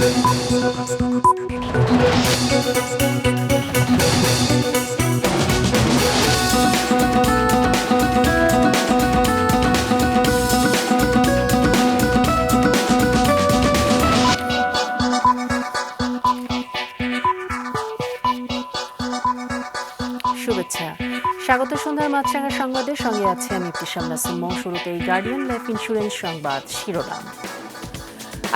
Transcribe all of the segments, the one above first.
শুভেচ্ছা, স্বাগত সন্ধ্যার মাছরাঙা সংবাদের সঙ্গে আছে আমি ইবতিসাম নাসিম। শুরুতেই গার্ডিয়ান লাইফ ইন্স্যুরেন্স সংবাদ শিরোনাম।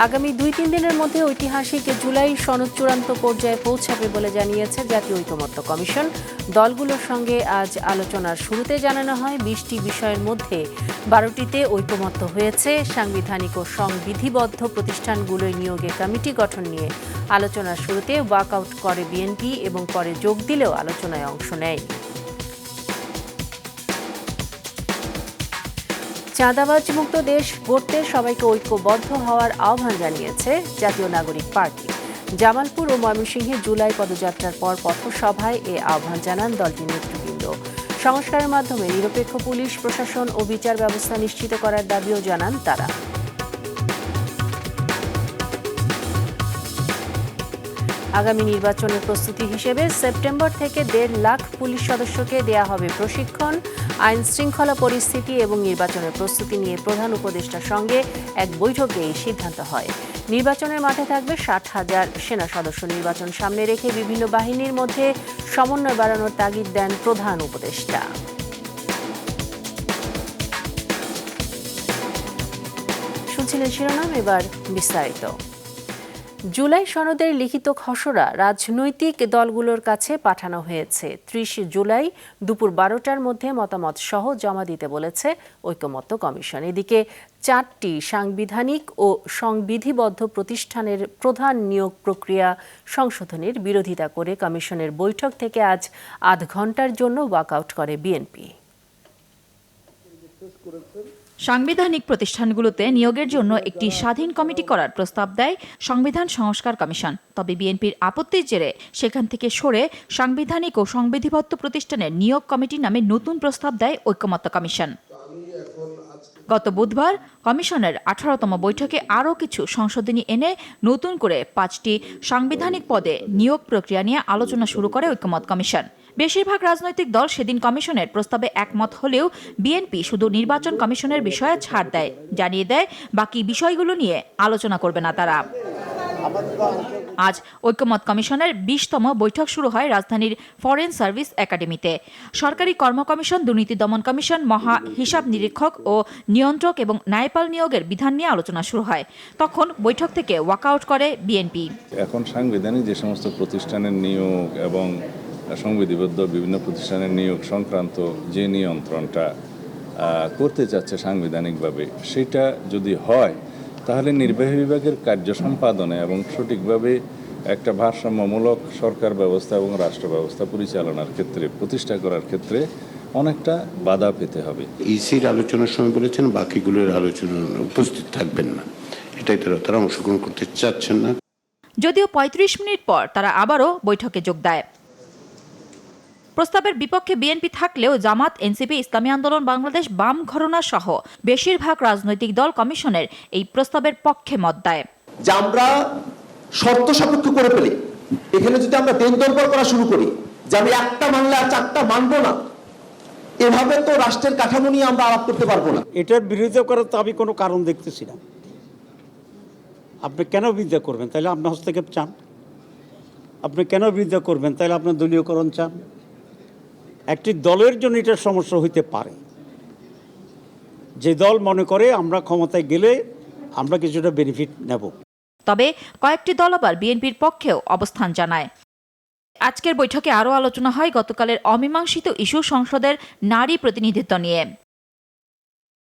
আগামী 2-3 দিনের মধ্যে ঐতিহাসিক জুলাই সনদ চূড়ান্ত পর্যায়ে পৌঁছাবে বলে জানিয়েছে জাতীয় ঐকমত্য কমিশন। দলগুলোর সঙ্গে আজ আলোচনার শুরুতে জানানো হয় 20টি বিষয়ের মধ্যে 12টিতে ঐকমত্য হয়েছে। সাংবিধানিক ও সংবিধিবদ্ধ প্রতিষ্ঠানগুলোয় নিয়োগে কমিটি গঠন নিয়ে আলোচনার শুরুতে ওয়াকআউট করে বিএনপি এবং পরে যোগ দিলেও আলোচনায় অংশ নেয়। চাঁদাবাজ মুক্ত দেশ গড়তে সবাইকে ঐক্যবদ্ধ হওয়ার আহ্বান জানিয়েছে জাতীয় নাগরিক পার্টি। জামালপুর ও ময়মনসিংহে জুলাই পদযাত্রার পর পথসভায় এ আহ্বান জানান দলটির নেতৃবৃন্দ। সংস্কারের মাধ্যমে নিরপেক্ষ পুলিশ প্রশাসন ও বিচার ব্যবস্থা নিশ্চিত করার দাবিও জানান তারা। আগামী নির্বাচনের প্রস্তুতি হিসেবে সেপ্টেম্বর থেকে 1.5 লাখ পুলিশ সদস্যকে দেয়া হবে প্রশিক্ষণ। আইন শৃঙ্খলা পরিস্থিতি এবং নির্বাচনের প্রস্তুতি নিয়ে প্রধান উপদেষ্টার সঙ্গে এক বৈঠকে এই সিদ্ধান্ত হয়। নির্বাচনের মাঠে থাকবে 60,000 সেনা সদস্য। নির্বাচন সামনে রেখে বিভিন্ন বাহিনীর মধ্যে সমন্বয় বাড়ানোর তাগিদ দেন প্রধান উপদেষ্টা। শুনছিলেন শিরোনাম, এবার বিস্তারিত। জুলাই সনদের লিখিত খসড়া রাজনৈতিক দলগুলোর কাছে পাঠানো হয়েছে। 30 জুলাই দুপুর 12টার মধ্যে মতামত সহ জমা দিতে বলেছে ঐকমত্য কমিশন। এদিকে 4টি সাংবিধানিক ও সংবিধিবদ্ধ প্রতিষ্ঠানের প্রধান নিয়োগ প্রক্রিয়া সংশোধনের বিরোধিতা করে কমিশনের বৈঠক থেকে আজ আধ ঘণ্টার জন্য ওয়াকআউট করে বিএনপি। সাংবিধানিক প্রতিষ্ঠানগুলোতে নিয়োগের জন্য একটি স্বাধীন কমিটি করার প্রস্তাব দেয় সংবিধান সংস্কার কমিশন। তবে বিএনপির আপত্তির জেরে সেখান থেকে সরে সাংবিধানিক ও সংবিধিবদ্ধ প্রতিষ্ঠানের নিয়োগ কমিটি নামে নতুন প্রস্তাব দেয় ঐকমত্য কমিশন। গত বুধবার কমিশনের 18তম বৈঠকে আরও কিছু সংশোধনী এনে নতুন করে 5টি সাংবিধানিক পদে নিয়োগ প্রক্রিয়া নিয়ে আলোচনা শুরু করে ঐকমত্য কমিশন। বেশিরভাগ রাজনৈতিক দল সেদিন কমিশনের প্রস্তাবে একমত হলেও বিএনপি শুধু নির্বাচন কমিশনের বিষয়ে ছাড় দেয়, জানিয়ে দেয় বাকি বিষয়গুলো নিয়ে আলোচনা করবে না তারা। আজ ঐকমত্য কমিশনের 20তম বৈঠক শুরু হয় রাজধানীর ফরেন সার্ভিস একাডেমিতে। সরকারি কর্ম কমিশন, দুর্নীতি দমন কমিশন, মহা হিসাব নিরীক্ষক ও নিয়ন্ত্রক এবং ন্যায়পাল নিয়োগের বিধান নিয়ে আলোচনা শুরু হয়। তখন বৈঠক থেকে ওয়াকআউট করে বিএনপি। এখন সাংবিধানিক যে সমস্ত প্রতিষ্ঠানের নিয়োগ এবং সংবিধিবদ্ধ বিভিন্ন প্রতিষ্ঠানের নিয়োগ সংক্রান্ত যে নিয়ন্ত্রণটা করতে চাচ্ছে সাংবিধানিকভাবে, সেটা যদি হয় তাহলে নির্বাহী বিভাগের কার্য সম্পাদনে এবং সঠিকভাবে একটা ভারসাম্যমূলক সরকার ব্যবস্থা এবং রাষ্ট্র ব্যবস্থা পরিচালনার ক্ষেত্রে প্রতিষ্ঠা করার ক্ষেত্রে অনেকটা বাধা পেতে হবে। ইসির আলোচনার সময় বলেছেন বাকিগুলোর আলোচনা উপস্থিত থাকবেন না, এটাই তারা অংশগ্রহণ করতে চাচ্ছেন না। যদিও 35 মিনিট পর তারা আবারও বৈঠকে যোগ দেয়। প্রস্তাবের বিপক্ষে বিএনপি থাকলেও জামাত, এনসিপি, ইসলামী আন্দোলন বাংলাদেশ, বাম ঘরানা সহ বেশিরভাগ রাজনৈতিক দল কমিশনের এই প্রস্তাবের পক্ষে মত দেয়। যে আমরা শর্ত সাপেক্ষ করে ফেলি, এখানে যদি আমরা দেন দরবার করা শুরু করি যে আমি একটা মানলে আর 4টা মানবো না, এভাবে তো রাষ্ট্রের কাঠামো নিয়ে আমরা আলাপ করতে পারবো না। এটার বিরোধিতা করার তো আমি কোনো কারণ দেখতেছি না। আপনি কেন বিরোধিতা করবেন? তাহলে আপনি হস্তক্ষেপ চান। আপনি কেন বিরোধিতা করবেন? তাহলে আপনার দলীয়করণ চান। একটি দলের জন্য এটার সমস্যা হইতে পারে, যে দল মনে করে আমরা ক্ষমতায় গেলে আমরা কিছুটা বেনিফিট নেব। তবে কয়েকটি দল আবার বিএনপির পক্ষেও অবস্থান জানায়। আজকের বৈঠকে আরও আলোচনা হয় গতকালের অমীমাংসিত ইস্যু সংসদের নারী প্রতিনিধিত্ব নিয়ে।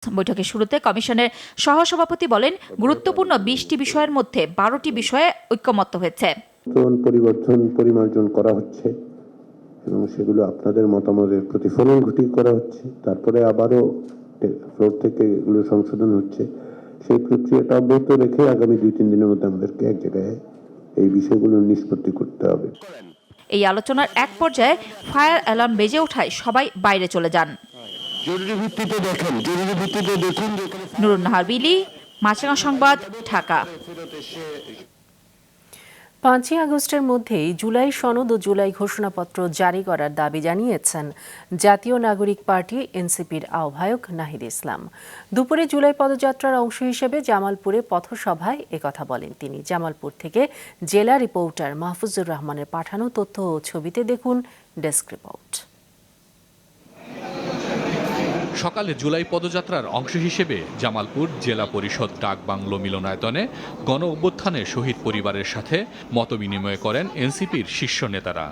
বৈঠকের শুরুতে কমিশনের সহসভাপতি বলেন, গুরুত্বপূর্ণ 20টি বিষয়ের মধ্যে 12টি বিষয়ে ঐকমত্য হয়েছে। পরিমার্জন করা হচ্ছে এবং সেগুলো আপনাদের মতামতের প্রতিফলন ঘটিয়ে করা হচ্ছে। তারপরে আবারও ফ্লোর থেকে এগুলো সংশোধন হচ্ছে। সেই প্রক্রিয়াটা অব্যাহত রেখে আগামী 2-3 দিনের মধ্যে আমাদেরকে এক জায়গায় এই বিষয়গুলো নিষ্পত্তি করতে হবে। এই আলোচনার এক পর্যায়ে ফায়ার অ্যালার্ম বেজে ওঠায় সবাই বাইরে চলে যান। নুরুন নাহার বিলি, মাছরাঙা সংবাদ, ঢাকা। 5ই আগস্টের মধ্যেই জুলাই সনদ ও জুলাই ঘোষণাপত্র জারি করার দাবি জানিয়েছেন জাতীয় নাগরিক পার্টি এনসিপির আহ্বায়ক নাহিদ ইসলাম। দুপুরে জুলাই পদযাত্রার অংশ হিসেবে জামালপুরে পথসভায় একথা বলেন তিনি। জামালপুর থেকে জেলা রিপোর্টার মাহফুজুর রহমানের পাঠানো তথ্য ও ছবিতে দেখুন ডেস্ক রিপোর্ট। সকালে জুলাই পদযাত্রার অংশ হিসেবে জামালপুর জেলা পরিষদ ডাকবাংলো মিলনায়তনে গণ অভ্যুত্থানে শহীদ পরিবারের সাথে মতবিনিময় করেন এনসিপির শীর্ষ নেতারা।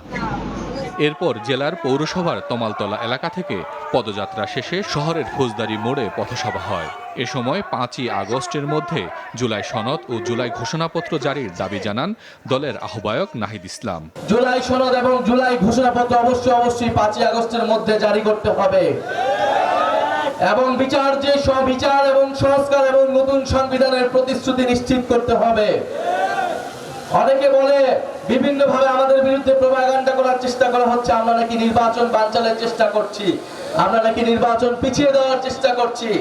এরপর জেলার পৌরসভার তমালতলা এলাকা থেকে পদযাত্রা শেষে শহরের ফৌজদারি মোড়ে পথসভা হয়। এ সময় 5ই আগস্টের মধ্যে জুলাই সনদ ও জুলাই ঘোষণাপত্র জারির দাবি জানান দলের আহ্বায়ক নাহিদ ইসলাম। জুলাই সনদ এবং জুলাই ঘোষণাপত্র অবশ্যই 5ই আগস্টের মধ্যে জারি করতে হবে এবং বিচার এবং সংস্কার এবং নতুন সংবিধানের প্রতিশ্রুতি নিশ্চিত করতে হবে। অনেকে বলে বিভিন্নভাবে আমাদের বিরুদ্ধে প্রোপাগান্ডা করার চেষ্টা করা হচ্ছে, আমরা নাকি নির্বাচন বানচালের চেষ্টা করছি, আমরা নাকি নির্বাচন পিছিয়ে দেওয়ার চেষ্টা করছি।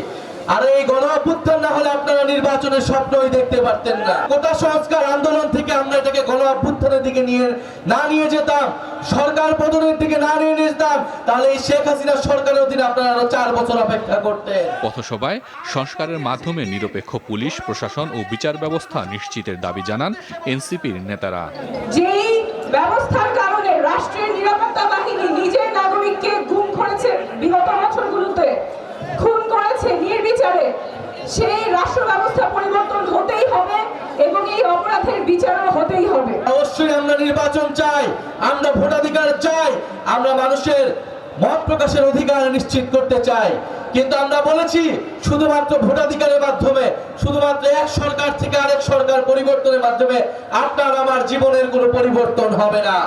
আর এই গণ অভ্যুত্থান না হলে আপনারা নির্বাচনের স্বপ্নই দেখতে পারতেন না। কোটা সংস্কার আন্দোলন থেকে আমরা এটাকে গণ অভ্যুত্থানের দিকে নিয়ে যেতাম, সরকার পতনের দিকে নিয়ে যেতাম, তাহলে এই শেখ হাসিনা সরকারের অধীনে আপনারা আরো 4 বছর অপেক্ষা করতেন। পথসভায় সংস্কারের মাধ্যমে নিরপেক্ষ পুলিশ প্রশাসন ও বিচার ব্যবস্থা নিশ্চিতের দাবি জানান এনসিপির নেতারা। যেই ব্যবস্থার কারণে রাষ্ট্রের নিরাপত্তা বাহিনী নিজের নাগরিককে গুম করেছে, বিগত বছরগুলোতে খুন করেছে নির্বিচারে, সেই রাষ্ট্র ব্যবস্থা পরিবর্তন হতেই হবে এবং এই অপরাধের বিচারও হতেই হবে। অবশ্যই আমরা নির্বাচন চাই, আমরা ভোটাধিকার চাই, আমরা মানুষের মত প্রকাশের অধিকার নিশ্চিত করতে চাই। কিন্তু আমরা বলেছি শুধুমাত্র ভোটাধিকারের মাধ্যমে, শুধুমাত্র এক সরকার থেকে আরেক সরকার পরিবর্তনের মাধ্যমে আপনার আমার জীবনের কোনো পরিবর্তন হবে না।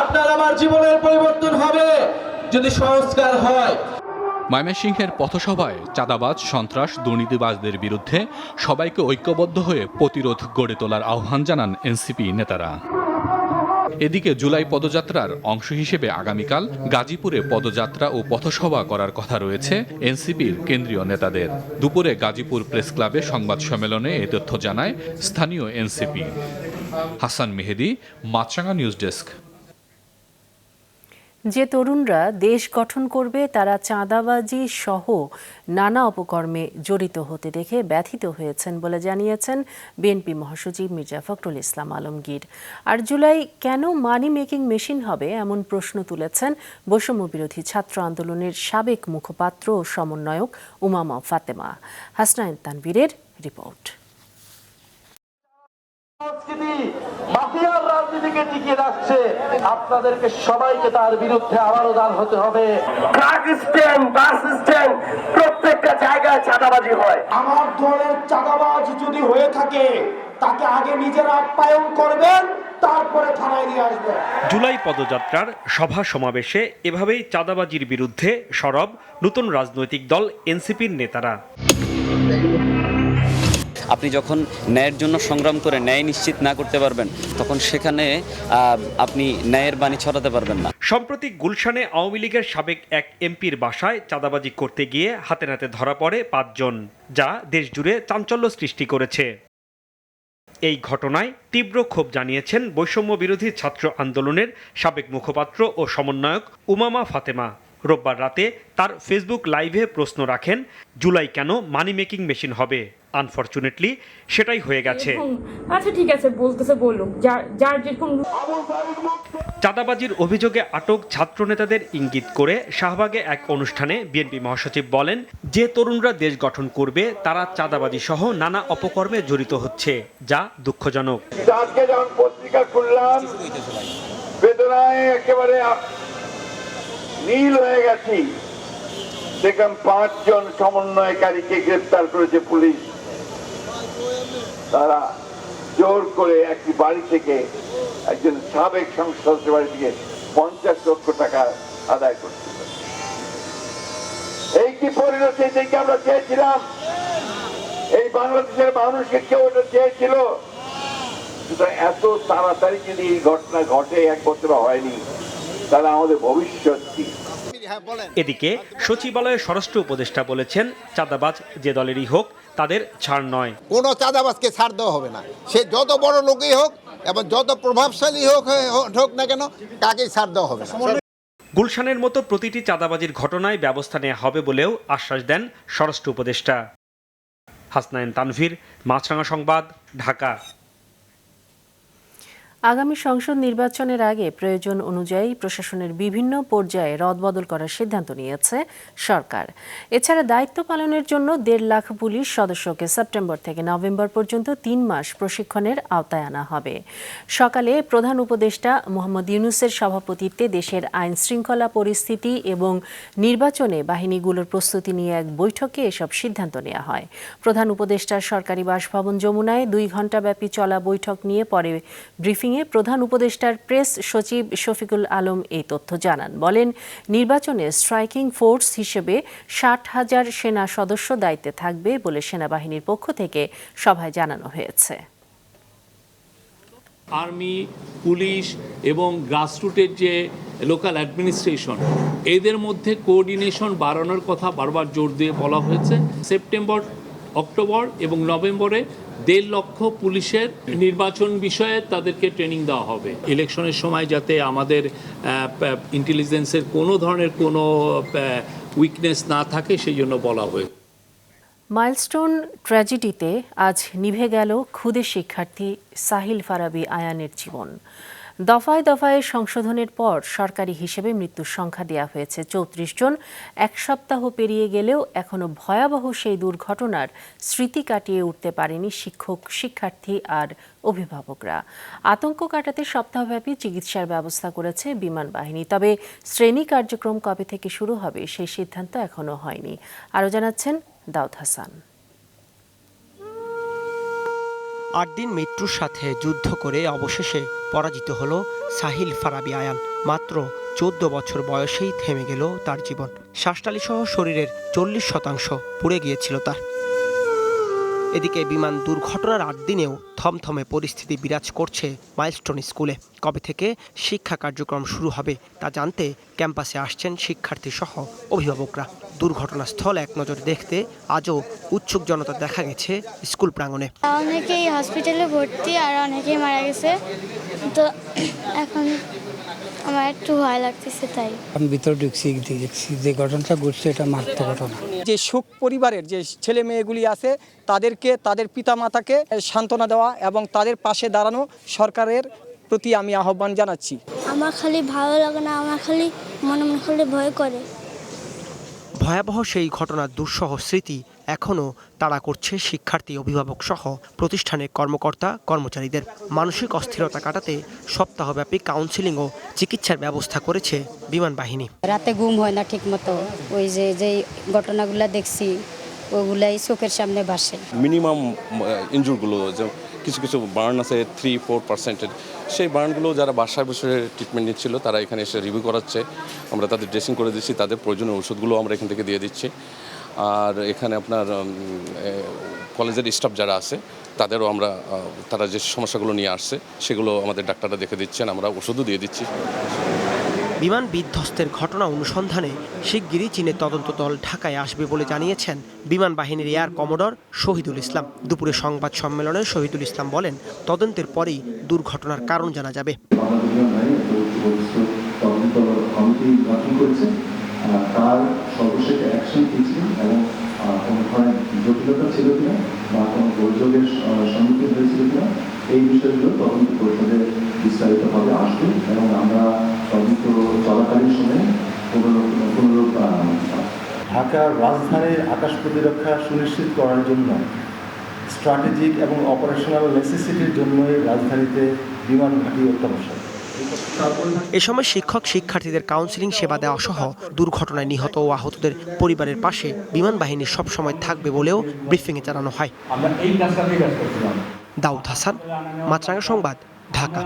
আপনার আমার জীবনের পরিবর্তন হবে যদি সংস্কার হয়। ময়মনসিংহের পথসভায় চাঁদাবাজ, সন্ত্রাস, দুর্নীতিবাজদের বিরুদ্ধে সবাইকে ঐক্যবদ্ধ হয়ে প্রতিরোধ গড়ে তোলার আহ্বান জানান এনসিপি নেতারা। এদিকে জুলাই পদযাত্রার অংশ হিসেবে আগামীকাল গাজীপুরে পদযাত্রা ও পথসভা করার কথা রয়েছে এনসিপির কেন্দ্রীয় নেতাদের। দুপুরে গাজীপুর প্রেস ক্লাবে সংবাদ সম্মেলনে এ তথ্য জানায় স্থানীয় এনসিপি। হাসান মেহেদি, মাছরাঙা নিউজ ডেস্ক। যে তরুণরা দেশ গঠন করবে তারা চাঁদাবাজি সহ নানা অপকর্মে জড়িত হতে দেখে ব্যথিত হয়েছেন বলে জানিয়েছেন বিএনপি মহাসচিব মির্জা ফখরুল ইসলাম আলমগীর। আর জুলাই কেন মানি মেকিং মেশিন হবে এমন প্রশ্ন তুলেছেন বৈষম্য বিরোধী ছাত্র আন্দোলনের সাবেক মুখপাত্র ও সমন্বয়ক উমামা ফাতেমা। হাসনাইন তানভীরের রিপোর্ট। মাফিয়ার রাজনীতিকে টিকিয়ে রাখছে, আপনাদেরকে সবাইকে তার বিরুদ্ধে আবারও দাঁড় হতে হবে। ট্রাক স্ট্যান্ড, বাস স্ট্যান্ড, প্রত্যেকটা জায়গায় চাঁদাবাজি হয়। আমার দলের চাঁদাবাজ যদি হয়ে থাকে তাকে আগে নিজেরা আপ্যায়ন করবেন, তারপরে থানায় নিয়ে আসবেন। জুলাই পদযাত্রার সভা সমাবেশে এভাবেই চাঁদাবাজির বিরুদ্ধে সরব নতুন রাজনৈতিক দল এনসিপির নেতারা। আপনি যখন ন্যায়ের জন্য সংগ্রাম করে ন্যায় নিশ্চিত না করতে পারবেন, তখন সেখানে আপনি ন্যায়ের বাণী ছড়াতে পারবেন না। সম্প্রতি গুলশানে আওয়ামী লীগের সাবেক এক এমপির বাসায় চাঁদাবাজি করতে গিয়ে হাতে নাতে ধরা পড়ে 5 জন, যা দেশজুড়ে চাঞ্চল্য সৃষ্টি করেছে। এই ঘটনায় তীব্র ক্ষোভ জানিয়েছেন বৈষম্য বিরোধী ছাত্র আন্দোলনের সাবেক মুখপাত্র ও সমন্বয়ক উমামা ফাতেমা। রোববার রাতে তার ফেসবুক লাইভে প্রশ্ন রাখেন, জুলাই কেন মানি মেকিং মেশিন হবে? আনফরচুনেটলি সেটাই হয়ে গেছে। আচ্ছা ঠিক আছে, বলতেছে বলুক, যার যেরকম। চাঁদাবাজির অভিযোগে আটক ছাত্র নেতাদের ইঙ্গিত করে শাহবাগে এক অনুষ্ঠানে বিএনপি মহাসচিব বলেন, যে তরুণরা দেশ গঠন করবে তারা চাঁদাবাজি সহ নানা অপকর্মে জড়িত হচ্ছে, যা দুঃখজনক। আজকে যখন পত্রিকা খুললাম, বেদনায় একেবারে নীল হয়ে গেছি। দেখলাম 5 জন সমন্বয়কারীকে গ্রেফতার করেছে পুলিশ। তারা জোর করে একটি বাড়ি থেকে, একজন সাবেক সংসদ সদস্যের বাড়ি থেকে 50 লক্ষ টাকা আদায় করছিল। এই কি পরিণতি থেকে আমরা চেয়েছিলাম? এই বাংলাদেশের মানুষকে কেউ এটা চেয়েছিল? এত তাড়াতাড়ি যদি এই ঘটনা ঘটে, 1 বছর হয়নি, তাহলে আমাদের ভবিষ্যৎ কি? এদিকে সচিবালয়ের স্বরাষ্ট্র উপদেষ্টা বলেছেন, চাঁদাবাজ যে দলেরই হোক তাদের ছাড় নয়। কোনো চাঁদাবাজকে ছাড় দেওয়া হবে না, সে যত বড় লোকই হোক এবং যত প্রভাবশালী হোক না কেন কাকেই ছাড় দেওয়া হবে না। গুলশানের মতো প্রতিটি চাঁদাবাজির ঘটনায় ব্যবস্থা নেওয়া হবে বলেও আশ্বাস দেন স্বরাষ্ট্র উপদেষ্টা। হাসনাইন তানভীর, মাছরাঙা সংবাদ, ঢাকা। আগামী সংসদ নির্বাচনের আগে প্রয়োজন অনুযায়ী প্রশাসনের বিভিন্ন পর্যায়ে রদবদল করার সিদ্ধান্ত নিয়েছে সরকার। এছাড়া দায়িত্ব পালনের জন্য 1.5 লাখ পুলিশ সদস্যকে সেপ্টেম্বর থেকে নভেম্বর পর্যন্ত 3 মাস প্রশিক্ষণের আওতায় আনা হবে। সকালে প্রধান উপদেষ্টা মোহাম্মদ ইউনূসের সভাপতিত্বে দেশের আইন শৃঙ্খলা পরিস্থিতি এবং নির্বাচনে বাহিনীগুলোর প্রস্তুতি নিয়ে এক বৈঠকে এসব সিদ্ধান্ত নেওয়া হয়। প্রধান উপদেষ্টার সরকারি বাসভবন যমুনায় 2 ঘণ্টাব্যাপী চলা বৈঠক নিয়ে পরে ব্রিফিং প্রধান উপদেষ্টার প্রেস সচিব শফিকুল আলম এই তথ্য জানান। বলেন, নির্বাচনে স্ট্রাইকিং ফোর্স হিসেবে 60,000 সেনা সদস্য দায়িত্বে থাকবে বলে সেনাবাহিনীর পক্ষ থেকে সভায় জানানো হয়েছে। আর্মি, পুলিশ এবং গ্রাসরুটের যে লোকাল অ্যাডমিনিস্ট্রেশন, এদের মধ্যে কোঅর্ডিনেশন বাড়ানোর কথা বারবার জোর দিয়ে বলা হয়েছে। সেপ্টেম্বর, অক্টোবর এবং নভেম্বরে 1.5 লক্ষ পুলিশের নির্বাচন বিষয়ে তাদেরকে ট্রেনিং দেওয়া হবে। ইলেকশনের সময় যাতে আমাদের ইন্টেলিজেন্সের কোনো ধরনের কোনো উইকনেস না থাকে সেই জন্য বলা হয়েছে। মাইলস্টোন ট্র্যাজেডিতে আজ নিভে গেল ক্ষুদে শিক্ষার্থী সাহিল ফারাবী আয়ানের জীবন। দফায় দফায় সংশোধনের পর সরকারি হিসেবে মৃত্যুর সংখ্যা দেওয়া হয়েছে 34 জন। 1 সপ্তাহ পেরিয়ে গেলেও এখনো ভয়াবহ সেই দুর্ঘটনার স্মৃতি কাটিয়ে উঠতে পারেনি শিক্ষক, শিক্ষার্থী আর অভিভাবকরা। আতঙ্ক কাটাতে সপ্তাহব্যাপী চিকিৎসার ব্যবস্থা করেছে বিমান বাহিনী। তবে শ্রেণী কার্যক্রম কবে থেকে শুরু হবে সেই সিদ্ধান্ত এখনো হয়নি। আরও জানাচ্ছেন দাউদ হাসান। 8 দিন মৃত্যুর সাথে যুদ্ধ করে অবশেষে পরাজিত হলো সাহিল ফারাবী আয়ান। মাত্র 14 বছর বয়সেই থেমে গেল তার জীবন। শ্বাসনালী সহ শরীরের 40% পুড়ে গিয়েছিল তার। এদিকে বিমান দুর্ঘটনার 8 দিনেও থমথমে পরিস্থিতি বিরাজ করছে মাইলস্টোন স্কুলে। কবে থেকে শিক্ষা কার্যক্রম শুরু হবে তা জানতে ক্যাম্পাসে আসছেন শিক্ষার্থী সহ অভিভাবকরা। দুর্ঘটনাস্থল এক নজরে দেখতে আজও উৎসুক জনতা দেখা গেছে স্কুল প্রাঙ্গণে। অনেকেই হসপিটালে ভর্তি আর অনেকেই মারা গেছে, তো এখন আমার একটু ভয় লাগতেছে। তাই আমি ভিতরে ঢুকছি, দেখছি যে ঘটনাটা ঘটছে এটা মারাত্মক ঘটনা। যে শোক পরিবারের যে ছেলে মেয়েগুলি আছে তাদেরকে, তাদের পিতামাতাকে সান্ত্বনা দেওয়া এবং তাদের পাশে দাঁড়ানো সরকারের প্রতি আমি আহ্বান জানাচ্ছি। আমার খালি ভালো লাগে না, আমার খালি মনে মনে খালি ভয় করে। ভয়াবহ সেই ঘটনার দুঃসহ স্মৃতি এখনও তাড়া করছে শিক্ষার্থী, অভিভাবক সহ প্রতিষ্ঠানের কর্মকর্তা কর্মচারীদের। মানসিক অস্থিরতা কাটাতে সপ্তাহব্যাপী কাউন্সিলিং ও চিকিৎসার ব্যবস্থা করেছে বিমান বাহিনী। রাতে ঘুম হয় না ঠিক মতো, ওই যে ঘটনাগুলো দেখছি ওগুলাই চোখের সামনে ভাসে। মিনিমাম ইনজুরগুলো যে কিছু কিছু বার্ন আছে 3-4%, সেই বার্নগুলো যারা বাসায় বসে ট্রিটমেন্ট নিচ্ছিল তারা এখানে এসে রিভিউ করাচ্ছে। আমরা তাদের ড্রেসিং করে দিচ্ছি, তাদের প্রয়োজনীয় ওষুধগুলো আমরা এখান থেকে দিয়ে দিচ্ছি। আর এখানে আপনার কলেজের স্টাফ যারা আছে তাদেরও আমরা, তারা যে সমস্যাগুলো নিয়ে আসছে সেগুলো আমাদের ডাক্তাররা দেখে দিচ্ছেন, আমরা ওষুধও দিয়ে দিচ্ছি। বিমান বিধ্বস্তের ঘটনা অনুসন্ধানে শিগগিরই চীনের তদন্ত দল ঢাকায় আসবে বলে জানিয়েছেন বিমান বাহিনীর এয়ার কমোডর শহীদুল ইসলাম। দুপুরে সংবাদ সম্মেলনে শহীদুল ইসলাম বলেন, তদন্তের পরেই দুর্ঘটনার কারণ জানা যাবে। তার সর্বশেষ অ্যাকশন কি ছিল এবং কোনো ধরনের জটিলতা ছিল কিনা বা কোনো গোলযোগের সম্মুখীন হয়েছিল কিনা, এই বিষয়গুলো তদন্ত পরিষদে বিস্তারিতভাবে আসবে এবং আমরা তদন্ত চলাকালীন সময়ে পুনরূপ ঢাকার রাজধানীর আকাশ প্রতিরক্ষা সুনিশ্চিত করার জন্য স্ট্র্যাটেজিক এবং অপারেশনাল নেসেসিটির জন্যই রাজধানীতে বিমান ঘাঁটি অত্যাবশ্যক। এ সময় শিক্ষক শিক্ষার্থীদের কাউন্সিলিং সেবা দেওয়া সহ দুর্ঘটনায় নিহত ও আহতদের পরিবারের পাশে বিমান বাহিনী সবসময় থাকবে বলেও ব্রিফিংয়ে জানানো হয়। দাউদ হাসান, মাছরাঙা সংবাদ, ঢাকা।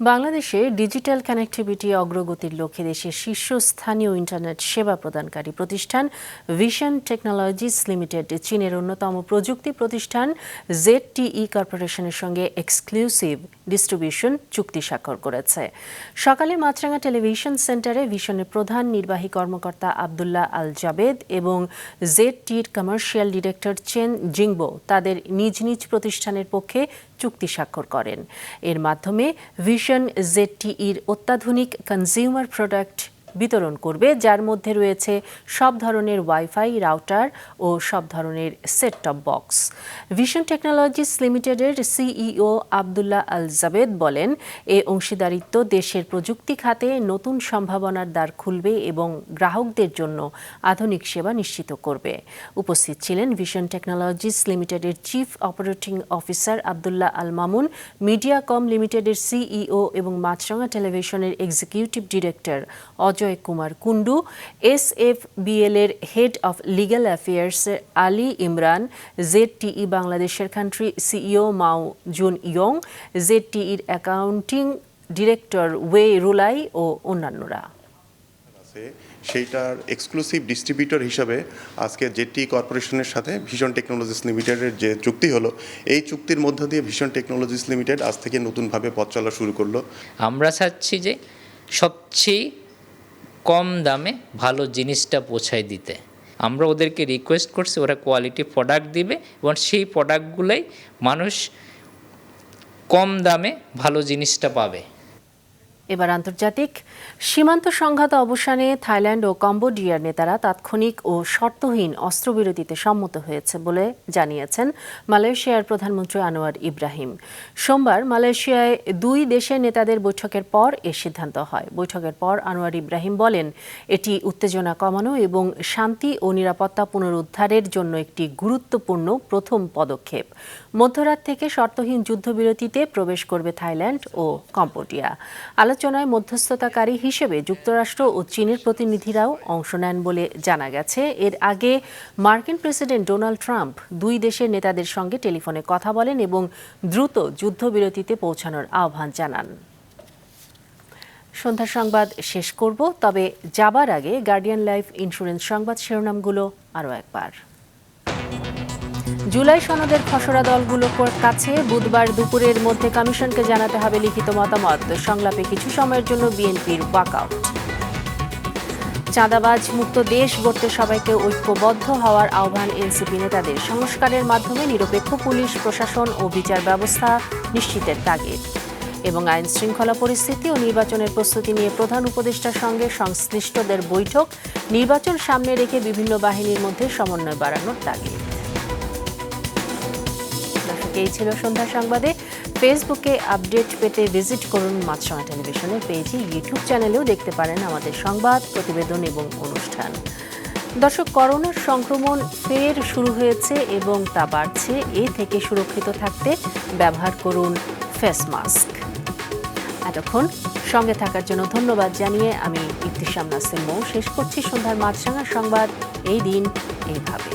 বাংলাদেশে ডিজিটাল কানেক্টিভিটি অগ্রগতির লক্ষ্যে দেশের শীর্ষস্থানীয় ইন্টারনেট সেবা প্রদানকারী প্রতিষ্ঠান ভিশন টেকনোলজিস লিমিটেড চীনের অন্যতম প্রযুক্তি প্রতিষ্ঠান ZTE কর্পোরেশনের সঙ্গে এক্সক্লুসিভ ডিস্ট্রিবিউশন চুক্তি স্বাক্ষর করেছে। সকালে মাছরাঙা টেলিভিশন সেন্টারে ভিশনের প্রধান নির্বাহী কর্মকর্তা আব্দুল্লাহ আল জাবেদ এবং ZTEর কমার্শিয়াল ডিরেক্টর চেন জিংবো তাদের নিজ নিজ প্রতিষ্ঠানের পক্ষে চুক্তি স্বাক্ষর করেন। এর মাধ্যমে ভিশন ZTEর অত্যাধুনিক কনজিউমার প্রোডাক্ট বিতরণ করবে, যার মধ্যে রয়েছে সব ধরনের ওয়াইফাই, রাউটার ও সব ধরনের set top box. Vision Technologies লিমিটেডের CEO আব্দুল্লাহ আল জাবেদ বলেন, এই অংশীদারিত্ব দেশের প্রযুক্তি খাতে নতুন সম্ভাবনার দ্বার খুলবে এবং গ্রাহকদের জন্য আধুনিক সেবা নিশ্চিত করবে। উপস্থিত ছিলেন ভিশন টেকনোলজিস লিমিটেডের chief operating officer Abdullah Al Mamun, Mediacom লিমিটেডের CEO এবং মাছরাঙা টেলিভিশনের executive director Ajay Kumar Kundu, SFBL এর head of legal affairs Ali Imran, ZTE বাংলাদেশের country CEO Mao Jun Yong, ZTEর অ্যাকাউন্টিং ডিরেক্টর ওয়ে রুলাই ও অন্যান্যরা। সেইটার এক্সক্লুসিভ ডিস্ট্রিবিউটর হিসাবে আজকে ZTE কর্পোরেশনের সাথে ভিশন টেকনোলজিস লিমিটেডের যে চুক্তি হলো, এই চুক্তির মধ্য দিয়ে ভিশন টেকনোলজিস লিমিটেড আজ থেকে নতুনভাবে পথ চলা শুরু করলো। আমরা চাচ্ছি যে সবচেয়ে কম দামে ভালো জিনিসটা পৌঁছায় দিতে। আমরা ওদেরকে রিকোয়েস্ট করছি ওরা কোয়ালিটি প্রোডাক্ট দিবে এবং সেই প্রোডাক্টগুলোই মানুষ কম দামে ভালো জিনিসটা পাবে। এবার আন্তর্জাতিক। সীমান্ত সংঘাত অবসানে থাইল্যান্ড ও কম্বোডিয়ার নেতারা তাৎক্ষণিক ও শর্তহীন অস্ত্রবিরতিতে সম্মত হয়েছে বলে জানিয়েছেন মালয়েশিয়ার প্রধানমন্ত্রী আনোয়ার ইব্রাহিম। সোমবার মালয়েশিয়ায় দুই দেশের নেতাদের বৈঠকের পর এ সিদ্ধান্ত হয়। বৈঠকের পর আনোয়ার ইব্রাহিম বলেন, এটি উত্তেজনা কমানো এবং শান্তি ও নিরাপত্তা পুনরুদ্ধারের জন্য একটি গুরুত্বপূর্ণ প্রথম পদক্ষেপ। মধ্যরাত থেকে শর্তহীন যুদ্ধবিরতিতে প্রবেশ করবে থাইল্যান্ড ও কম্বোডিয়া। আলোচনায় মধ্যস্থতাকারী হিসেবে যুক্তরাষ্ট্র ও চীনের প্রতিনিধিরাও অংশ নেন বলে জানা গেছে। এর আগে মার্কিন প্রেসিডেন্ট ডোনাল্ড ট্রাম্প দুই দেশের নেতাদের সঙ্গে টেলিফোনে কথা বলেন এবং দ্রুত যুদ্ধবিরতিতে পৌঁছানোর আহ্বান জানান। সন্ধ্যার সংবাদ শেষ করব, তবে যাবার আগে গার্ডিয়ান লাইফ ইন্স্যুরেন্স সংবাদ শিরোনামগুলো আরও একবার। জুলাই সনদের খসড়া দলগুলোর কাছে বুধবার দুপুরের মধ্যে কমিশনকে জানাতে হবে লিখিত মতামত। সংলাপে কিছু সময়ের জন্য বিএনপির ওয়াকআউট। চাঁদাবাজ মুক্ত দেশ গড়তে সবাইকে ঐক্যবদ্ধ হওয়ার আহ্বান এনসিপি নেতাদের। সংস্কারের মাধ্যমে নিরপেক্ষ পুলিশ প্রশাসন ও বিচার ব্যবস্থা নিশ্চিতের তাগিদ। এবং আইন শৃঙ্খলা পরিস্থিতি ও নির্বাচনের প্রস্তুতি নিয়ে প্রধান উপদেষ্টার সঙ্গে সংশ্লিষ্টদের বৈঠক। নির্বাচন সামনে রেখে বিভিন্ন বাহিনীর মধ্যে সমন্বয় বাড়ানোর তাগিদ। এই ছিল সন্ধ্যা সংবাদে। ফেসবুকে আপডেট পেতে ভিজিট করুন মাছরাঙা টেলিভিশনের পেজে। ইউটিউব চ্যানেলেও দেখতে পারেন আমাদের সংবাদ, প্রতিবেদন এবং অনুষ্ঠান। দর্শক, করোনার সংক্রমণ ফের শুরু হয়েছে এবং তা বাড়ছে। এ থেকে সুরক্ষিত থাকতে ব্যবহার করুন ফেস মাস্ক। এতক্ষণ সঙ্গে থাকার জন্য ধন্যবাদ জানিয়ে আমি ইফতিশাম নাসিম মৌ শেষ করছি সন্ধ্যার মাছরাঙা সংবাদ। এই দিন এইভাবে।